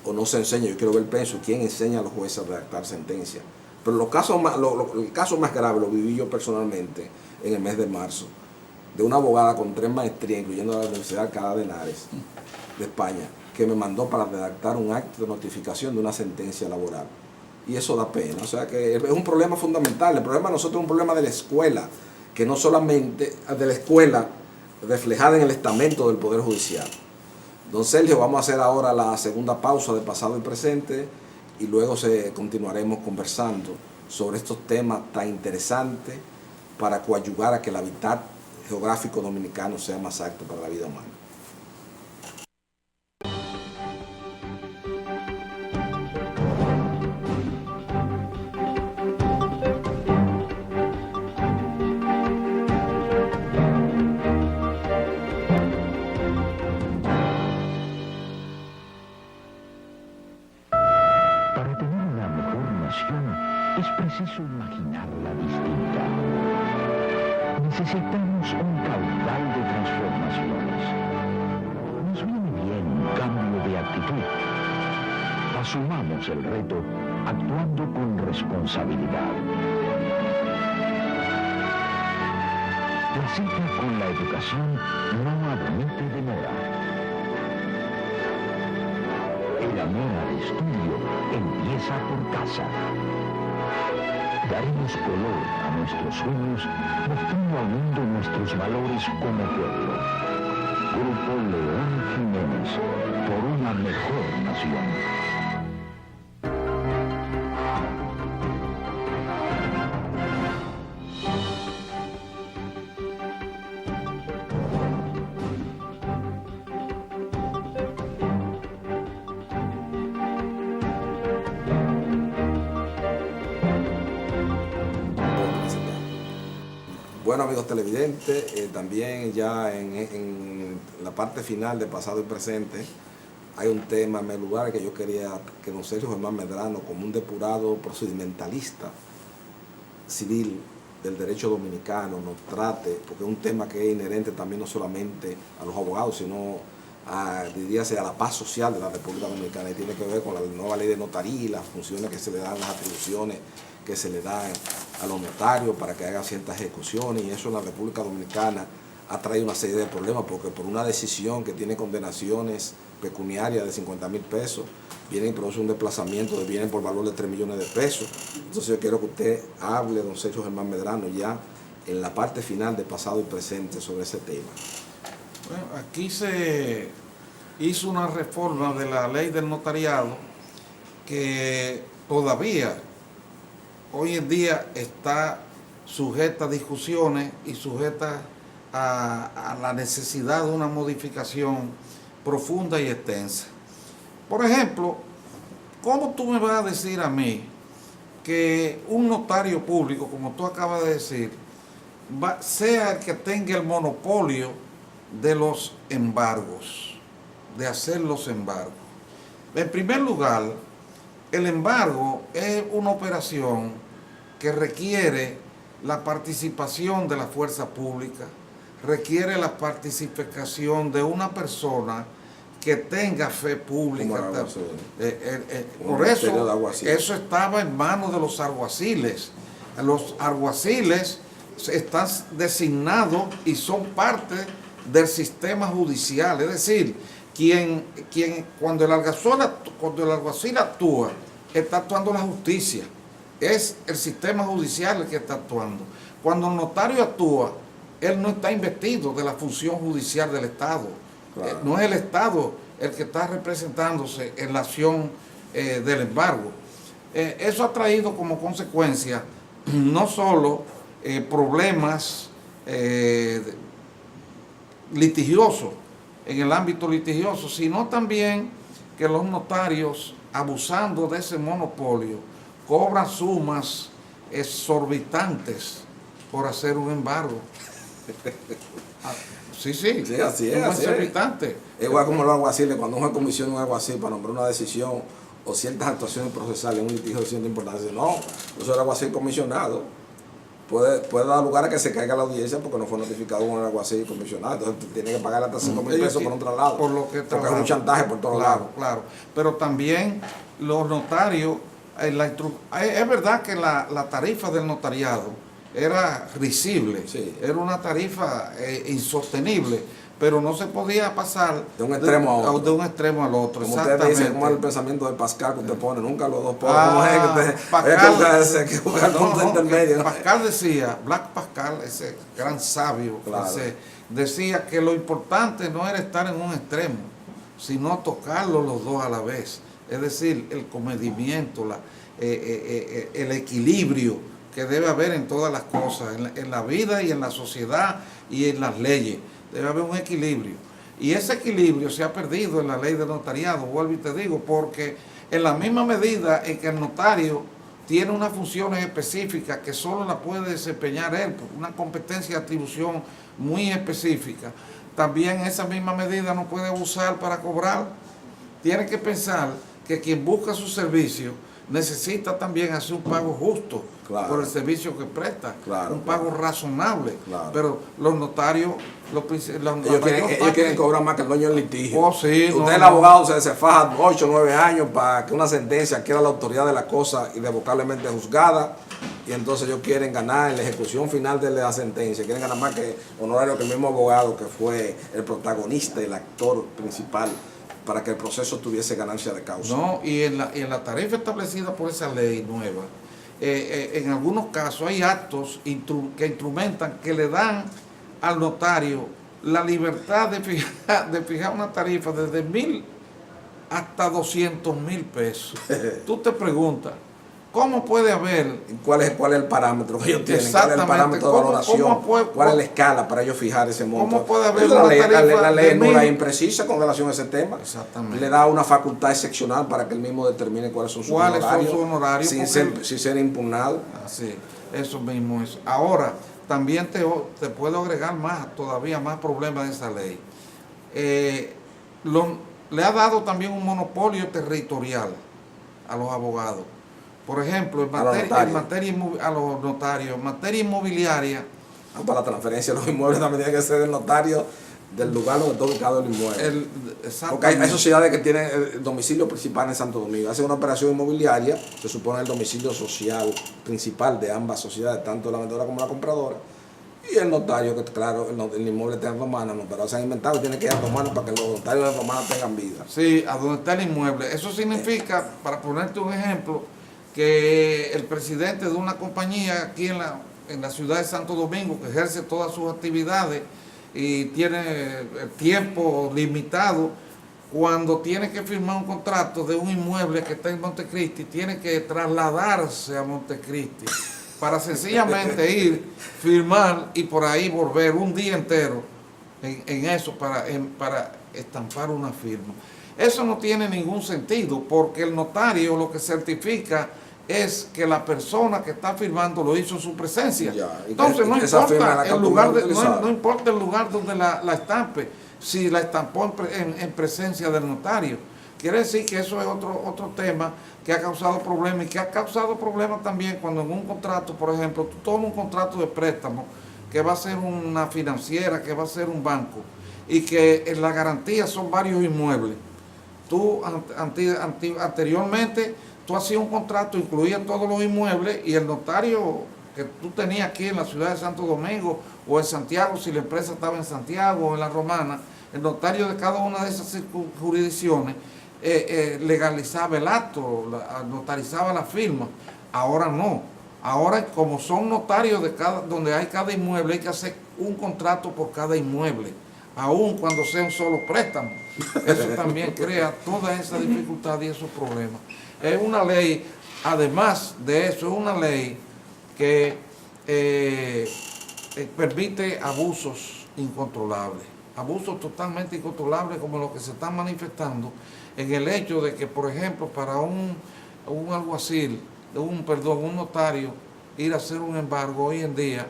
o no se enseña, yo quiero ver el penso, quién enseña a los jueces a redactar sentencias. Pero el caso más grave lo viví yo personalmente en el mes de marzo, de una abogada con 3 maestrías, incluyendo la Universidad de Alcalá de Henares, de España, que me mandó para redactar un acto de notificación de una sentencia laboral. Y eso da pena, o sea que es un problema fundamental. El problema de nosotros es un problema de la escuela, que no solamente de la escuela reflejada en el estamento del Poder Judicial. Don Sergio, vamos a hacer ahora la segunda pausa de pasado y presente y luego continuaremos conversando sobre estos temas tan interesantes para coadyuvar a que el hábitat geográfico dominicano sea más apto para la vida humana. Es preciso imaginarla distinta. Necesitamos un caudal de transformaciones. Nos viene bien un cambio de actitud. Asumamos el reto actuando con responsabilidad. La cita con la educación no admite demora. El amor al estudio empieza por casa. Daremos color a nuestros sueños, mostrando al mundo nuestros valores como pueblo. Grupo León Jiménez, por una mejor nación. Bueno, amigos televidentes, también ya en la parte final de pasado y presente hay un tema en el lugar que yo quería que don Sergio Germán Medrano, como un depurado procedimentalista civil del derecho dominicano, nos trate, porque es un tema que es inherente también no solamente a los abogados, sino diríase a la paz social de la República Dominicana, y tiene que ver con la nueva ley de notaría, las funciones que se le dan, las atribuciones que se le dan a los notarios para que hagan ciertas ejecuciones, y eso en la República Dominicana ha traído una serie de problemas, porque por una decisión que tiene condenaciones pecuniarias de 50,000 pesos, viene y produce un desplazamiento de bienes por valor de 3 millones de pesos. Entonces yo quiero que usted hable, don Sergio Germán Medrano, ya en la parte final de pasado y presente sobre ese tema. Bueno, aquí se hizo una reforma de la ley del notariado que todavía hoy en día está sujeta a discusiones y sujeta a la necesidad de una modificación profunda y extensa. Por ejemplo, ¿cómo tú me vas a decir a mí que un notario público, como tú acabas de decir, sea el que tenga el monopolio de los embargos, de hacer los embargos. En primer lugar, el embargo es una operación que requiere la participación de la fuerza pública, requiere la participación de una persona que tenga fe pública. Por eso estaba en manos de los alguaciles. Los alguaciles están designados y son parte del sistema judicial. Es decir, cuando el alguacil actúa, está actuando la justicia. Es el sistema judicial el que está actuando. Cuando el notario actúa, él no está investido de la función judicial del Estado. Claro. No es el Estado el que está representándose en la acción del embargo. Eso ha traído como consecuencia no solo problemas litigiosos, en el ámbito litigioso, sino también que los notarios, abusando de ese monopolio, cobran sumas exorbitantes por hacer un embargo. Sí, así es. Sumas exorbitantes. Es igual como los alguaciles, cuando una comisión de un alguacil para nombrar una decisión o ciertas actuaciones procesales en un litigio de cierta importancia, no, yo soy el alguacil comisionado. Puede dar lugar a que se caiga la audiencia porque no fue notificado con el alguacil comisionado. Entonces tiene que pagar hasta 5,000 pesos por un traslado. Porque es un chantaje por todos lados. Claro. Pero también los notarios, es verdad que la tarifa del notariado era risible, sí. Era una tarifa insostenible, pero no se podía pasar de un extremo al otro. Como usted dice, como el pensamiento de Pascal que usted pone, nunca los dos pobres. Pascal decía, Black Pascal, ese gran sabio, claro. Decía que lo importante no era estar en un extremo, sino tocarlo los dos a la vez. Es decir, el comedimiento, el equilibrio que debe haber en todas las cosas, en la vida y en la sociedad y en las leyes. Debe haber un equilibrio. Y ese equilibrio se ha perdido en la ley del notariado, vuelvo y te digo, porque en la misma medida en que el notario tiene unas funciones específicas que solo la puede desempeñar él, por una competencia de atribución muy específica, también esa misma medida no puede abusar para cobrar. Tiene que pensar que quien busca su servicio necesita también hacer un pago justo, claro, por el servicio que presta, claro, un pago razonable, claro. Pero los notarios, ellos quieren cobrar más que el dueño del litigio. Oh, sí, usted el abogado se faja 8 o 9 años para que una sentencia adquiera la autoridad de la cosa irrevocablemente juzgada, y entonces ellos quieren ganar en la ejecución final de la sentencia, quieren ganar más que honorario que el mismo abogado que fue el protagonista y el actor principal para que el proceso tuviese ganancia de causa. No, y en la tarifa establecida por esa ley nueva, en algunos casos hay actos que instrumentan, que le dan al notario la libertad de fijar una tarifa desde 1,000 hasta 200,000 pesos. Tú te preguntas, ¿cómo puede haber? ¿Cuál es el parámetro que ellos tienen? ¿Cuál es el parámetro de valoración? ¿Cuál es la escala para ellos fijar ese monto? ¿Cómo puede haber la ley no es imprecisa con relación a ese tema. Exactamente. Le da una facultad excepcional para que él mismo determine cuáles son sus honorarios sin ser impugnado. Así, eso mismo es. Ahora, también te puedo agregar todavía más problemas de esa ley. Le ha dado también un monopolio territorial a los abogados. Por ejemplo, a los notarios, en materia inmobiliaria. Para la transferencia de los inmuebles también tiene que ser el notario del lugar donde está ubicado el inmueble. Porque hay sociedades que tienen el domicilio principal en Santo Domingo. Hacen una operación inmobiliaria, se supone el domicilio social principal de ambas sociedades, tanto la vendedora como la compradora. Y el notario, que claro, el inmueble está en Romana, no, pero se han inventado y tiene que ir a Romana para que los notarios de Romana tengan vida. Sí, a donde está el inmueble. Eso significa, para ponerte un ejemplo, que el presidente de una compañía aquí en la ciudad de Santo Domingo, que ejerce todas sus actividades y tiene tiempo limitado, cuando tiene que firmar un contrato de un inmueble que está en Montecristi, tiene que trasladarse a Montecristi para sencillamente ir, firmar y por ahí volver un día entero en eso para estampar una firma. Eso no tiene ningún sentido, porque el notario lo que certifica es que la persona que está firmando lo hizo en su presencia. Ya, Entonces no importa el lugar, no importa el lugar donde la estampe, si la estampó en presencia del notario. Quiere decir que eso es otro tema que ha causado problemas, y que ha causado problemas también cuando en un contrato, por ejemplo, tú tomas un contrato de préstamo que va a ser una financiera, que va a ser un banco, y que en la garantía son varios inmuebles. Tú anteriormente tú hacías un contrato, incluía todos los inmuebles, y el notario que tú tenías aquí en la ciudad de Santo Domingo o en Santiago, si la empresa estaba en Santiago o en La Romana, el notario de cada una de esas jurisdicciones legalizaba el acto, notarizaba la firma. Ahora no. Ahora, como son notarios donde hay cada inmueble, hay que hacer un contrato por cada inmueble, aun cuando sea un solo préstamo. Eso también crea toda esa dificultad y esos problemas. Es una ley, además de eso, es una ley que permite abusos incontrolables, abusos totalmente incontrolables, como los que se están manifestando en el hecho de que, por ejemplo, para un alguacil, un notario, ir a hacer un embargo hoy en día,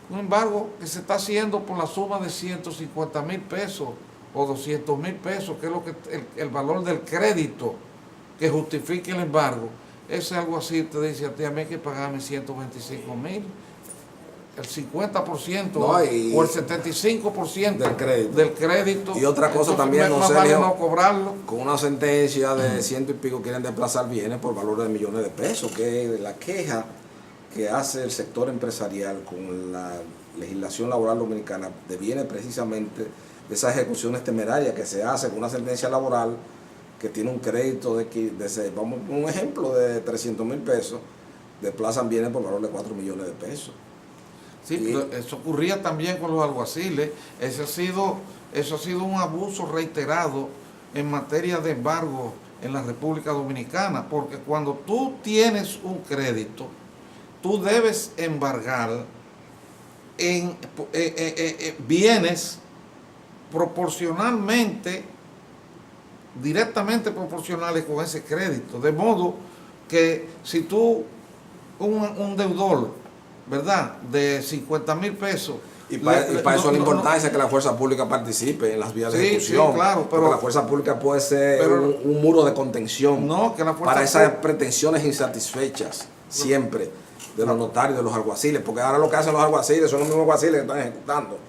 un embargo que se está haciendo por la suma de 150,000 pesos o 200,000 pesos, que es lo que el valor del crédito que justifique el embargo. Ese alguacil te dice a ti: a mí hay que pagarme 125,000, el 50% o el 75% del crédito. Y otra cosa entonces, también, más vale no cobrarlo. Con una sentencia de ciento y pico quieren desplazar bienes por valor de millones de pesos, que es la queja que hace el sector empresarial con la legislación laboral dominicana, deviene precisamente de esas ejecuciones temerarias que se hacen con una sentencia laboral que tiene un crédito vamos, un ejemplo, de 300,000 pesos, desplazan bienes por valor de 4 millones de pesos. Sí, eso ocurría también con los alguaciles. Eso ha sido un abuso reiterado en materia de embargo en la República Dominicana, porque cuando tú tienes un crédito, tú debes embargar en bienes proporcionalmente, directamente proporcionales con ese crédito, de modo que si tú, un deudor, ¿verdad?, de 50,000 pesos. Y para eso la importancia que la fuerza pública participe en las vías de ejecución. Sí, claro, pero porque la fuerza pública puede ser un muro de contención para esas pretensiones insatisfechas, siempre, de los notarios, de los alguaciles. Porque ahora lo que hacen los alguaciles son los mismos alguaciles que están ejecutando.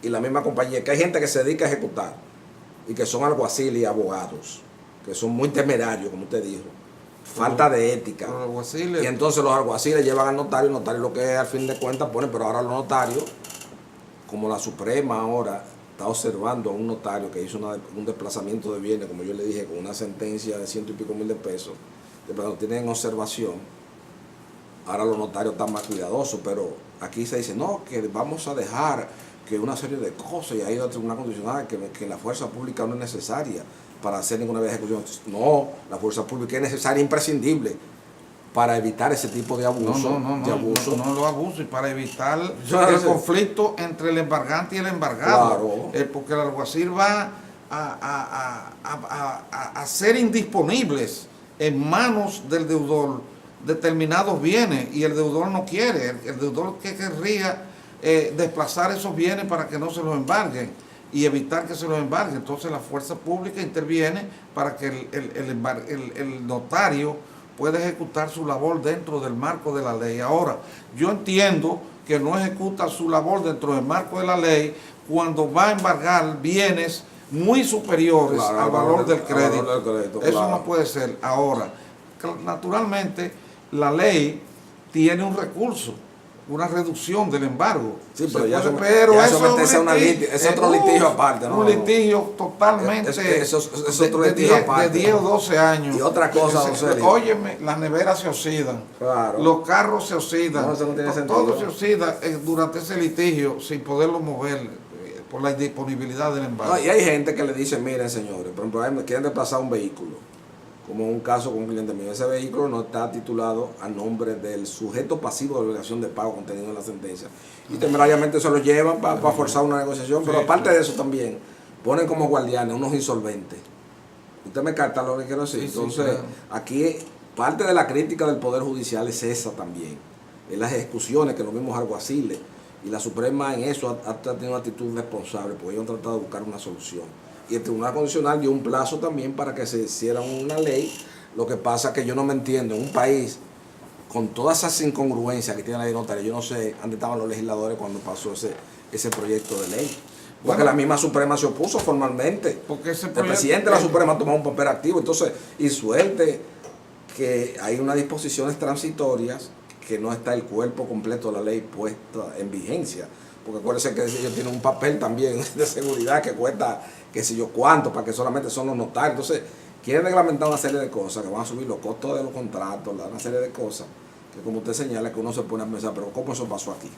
Y la misma compañía, que hay gente que se dedica a ejecutar, y que son alguaciles y abogados, que son muy temerarios, como usted dijo. Falta de ética. Y entonces los alguaciles llevan al notario, el notario lo que es, al fin de cuentas pone, pero ahora los notarios, como la Suprema ahora está observando a un notario que hizo un desplazamiento de bienes, como yo le dije, con una sentencia de 100 y pico mil de pesos, pero lo tienen en observación, ahora los notarios están más cuidadosos, pero aquí se dice, no, que vamos a dejar que una serie de cosas, y hay una condicional, que la fuerza pública no es necesaria para hacer ninguna vez ejecución. No, la fuerza pública es necesaria e imprescindible para evitar ese tipo de abuso. No los abusos, y para evitar el conflicto entre el embargante y el embargado. Claro. Porque el alguacil va a ser indisponibles en manos del deudor determinados bienes, y el deudor no quiere. El deudor que querría desplazar esos bienes para que no se los embarguen y evitar que se los embarguen. Entonces la fuerza pública interviene para que el notario pueda ejecutar su labor dentro del marco de la ley. Ahora, yo entiendo que no ejecuta su labor dentro del marco de la ley cuando va a embargar bienes muy superiores al valor del crédito. Eso no puede ser. Ahora, naturalmente, la ley tiene un recurso, una reducción del embargo. Sí, pero es otro litigio aparte, ¿no? Un litigio totalmente es otro litigio aparte, de 10 o 12 años. Y otra cosa, óyeme, las neveras se oxidan, claro, los carros se oxidan, todo se oxida durante ese litigio sin poderlo mover por la indisponibilidad del embargo. No, y hay gente que le dice, miren señores, por ejemplo, quieren desplazar un vehículo, como un caso con un cliente mío. Ese vehículo no está titulado a nombre del sujeto pasivo de obligación de pago contenido en la sentencia. Y temerariamente se lo llevan para forzar una negociación. Pero aparte de eso también, ponen como guardianes unos insolventes. Usted me capta lo que quiero decir. Entonces, aquí parte de la crítica del Poder Judicial es esa también, en las ejecuciones que los mismos alguaciles, y la Suprema en eso ha tenido una actitud responsable, porque ellos han tratado de buscar una solución. Y el Tribunal Constitucional dio un plazo también para que se hiciera una ley. Lo que pasa es que yo no me entiendo, en un país con todas esas incongruencias que tiene la ley notaria, yo no sé dónde estaban los legisladores cuando pasó ese proyecto de ley. Porque la misma Suprema se opuso formalmente. Porque el presidente de la Suprema ha tomado un papel activo. Entonces, y suerte que hay unas disposiciones transitorias que no está el cuerpo completo de la ley puesta en vigencia. Porque acuérdense que ellos tienen un papel también de seguridad que cuesta qué sé yo cuánto, para que solamente son los notarios. Entonces, quieren reglamentar una serie de cosas que van a subir los costos de los contratos, una serie de cosas que, como usted señala, que uno se pone a pensar, pero ¿cómo eso pasó aquí?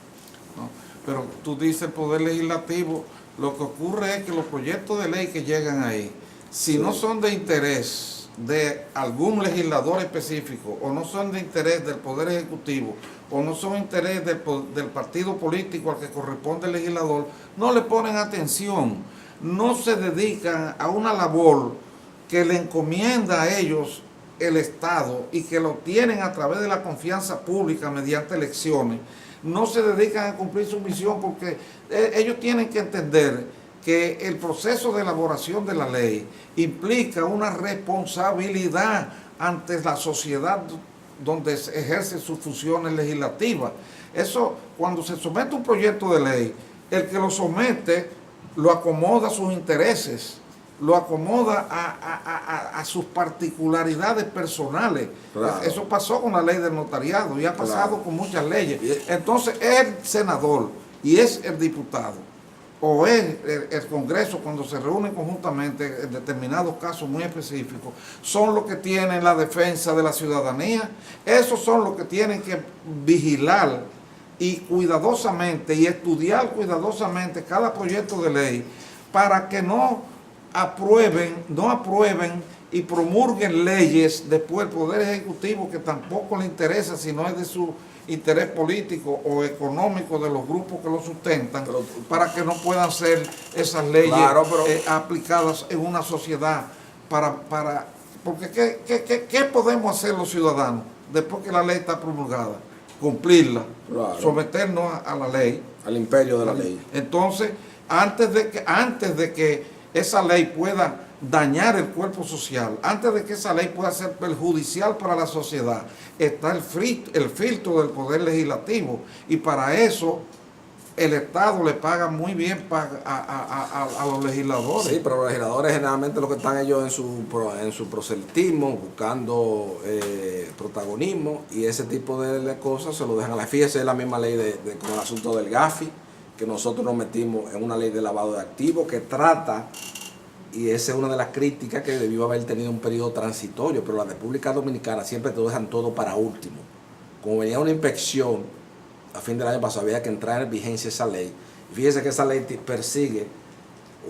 ¿No? Pero tú dices el Poder Legislativo, lo que ocurre es que los proyectos de ley que llegan ahí, si no son de interés de algún legislador específico, o no son de interés del Poder Ejecutivo, o no son de interés del partido político al que corresponde el legislador, no le ponen atención, no se dedican a una labor que le encomienda a ellos el Estado y que lo tienen a través de la confianza pública mediante elecciones, no se dedican a cumplir su misión porque ellos tienen que entender que el proceso de elaboración de la ley implica una responsabilidad ante la sociedad donde se ejerce sus funciones legislativas. Eso, cuando se somete un proyecto de ley, el que lo somete lo acomoda a sus intereses, lo acomoda a sus particularidades personales. Claro. Eso pasó con la ley del notariado y ha pasado con muchas leyes. Entonces, es el senador y es el diputado o es el Congreso, cuando se reúnen conjuntamente en determinados casos muy específicos, son los que tienen la defensa de la ciudadanía. Esos son los que tienen que vigilar y cuidadosamente y estudiar cuidadosamente cada proyecto de ley para que no aprueben y promulguen leyes después el Poder Ejecutivo que tampoco le interesa, si no es de su interés político o económico de los grupos que lo sustentan, para que no puedan ser esas leyes aplicadas en una sociedad. Porque ¿qué podemos hacer los ciudadanos después que la ley está promulgada? Cumplirla, someternos a la ley. Al imperio de la ley. Entonces, antes de que esa ley pueda dañar el cuerpo social, antes de que esa ley pueda ser perjudicial para la sociedad, está el filtro del Poder Legislativo, y para eso el Estado le paga muy bien a los legisladores. Sí, pero los legisladores generalmente lo que están ellos en su proselitismo, buscando protagonismo, y ese tipo de cosas se lo dejan a la. Fíjese, es la misma ley con el asunto del GAFI, que nosotros nos metimos en una ley de lavado de activos que trata, y esa es una de las críticas, que debió haber tenido un periodo transitorio, pero la República Dominicana siempre te dejan todo para último. Como venía una inspección a fin del año pasado, había que entrar en vigencia esa ley. Y fíjese que esa ley persigue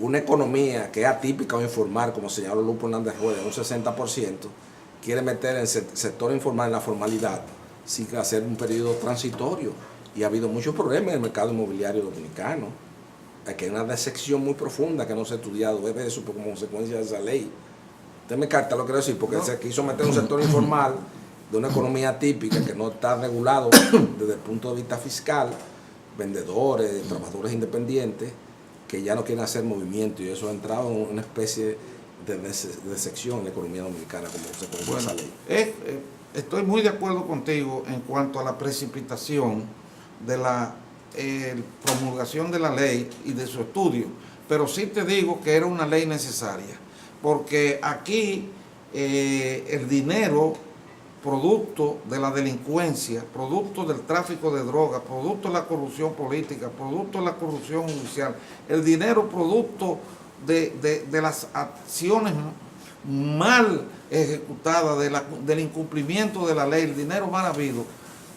una economía que es atípica o informal, como señaló Lupo Hernández Rueda, un 60%, quiere meter en el sector informal en la formalidad, sin hacer un periodo transitorio. Y ha habido muchos problemas en el mercado inmobiliario dominicano. Aquí hay una decepción muy profunda que no se ha estudiado, es eso como consecuencia de esa ley. Usted me capta lo que quiero decir, porque se quiso meter un sector informal de una economía típica que no está regulado desde el punto de vista fiscal, vendedores, trabajadores independientes, que ya no quieren hacer movimiento, y eso ha entrado en una especie de decepción en la economía dominicana, como se conoce esa ley. Estoy muy de acuerdo contigo en cuanto a la precipitación de la promulgación de la ley y de su estudio, pero sí te digo que era una ley necesaria, porque aquí el dinero, producto de la delincuencia, producto del tráfico de drogas, producto de la corrupción política, producto de la corrupción judicial, el dinero producto de las acciones mal ejecutadas, del incumplimiento de la ley, el dinero mal habido,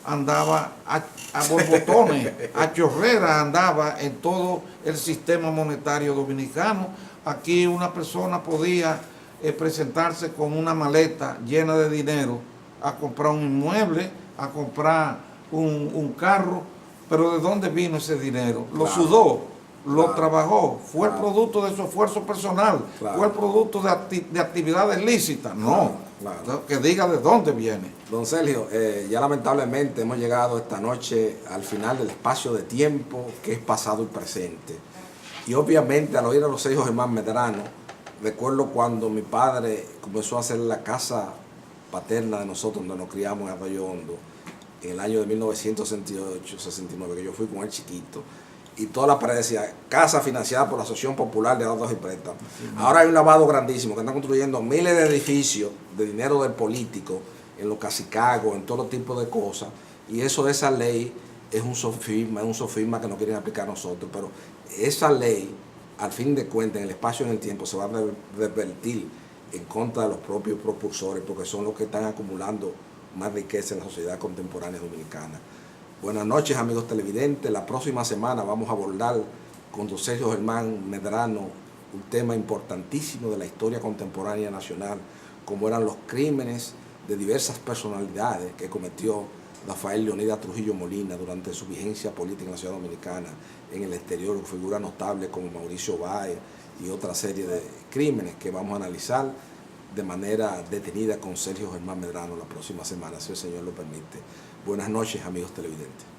andaba a borbotones, a chorrera andaba en todo el sistema monetario dominicano. Aquí una persona podía presentarse con una maleta llena de dinero a comprar un inmueble, a comprar un carro, pero ¿de dónde vino ese dinero? Lo sudó, lo trabajó, fue el producto de su esfuerzo personal, fue el producto de actividades lícitas. No, Claro. Que diga de dónde viene. Don Sergio, ya lamentablemente hemos llegado esta noche al final del espacio de tiempo que es pasado y presente. Y obviamente al oír a los Sergio Germán Medrano, recuerdo cuando mi padre comenzó a hacer la casa paterna de nosotros, donde nos criamos en Arroyo Hondo, en el año de 1968-69, que yo fui con él chiquito. Y toda la pared decía, casa financiada por la Asociación Popular de Ahorros y Préstamos. Ahora hay un lavado grandísimo, que están construyendo miles de edificios de dinero del político, en los cacicagos, en todo tipo de cosas. Y eso de esa ley es un sofisma que no quieren aplicar a nosotros. Pero esa ley, al fin de cuentas, en el espacio y en el tiempo, se va a revertir en contra de los propios propulsores, porque son los que están acumulando más riqueza en la sociedad contemporánea dominicana. Buenas noches, amigos televidentes. La próxima semana vamos a abordar con don Sergio Germán Medrano un tema importantísimo de la historia contemporánea nacional, como eran los crímenes de diversas personalidades que cometió Rafael Leonidas Trujillo Molina durante su vigencia política en la ciudad dominicana, en el exterior, figuras notables como Mauricio Báez y otra serie de crímenes que vamos a analizar de manera detenida con Sergio Germán Medrano la próxima semana, si el Señor lo permite. Buenas noches, amigos televidentes.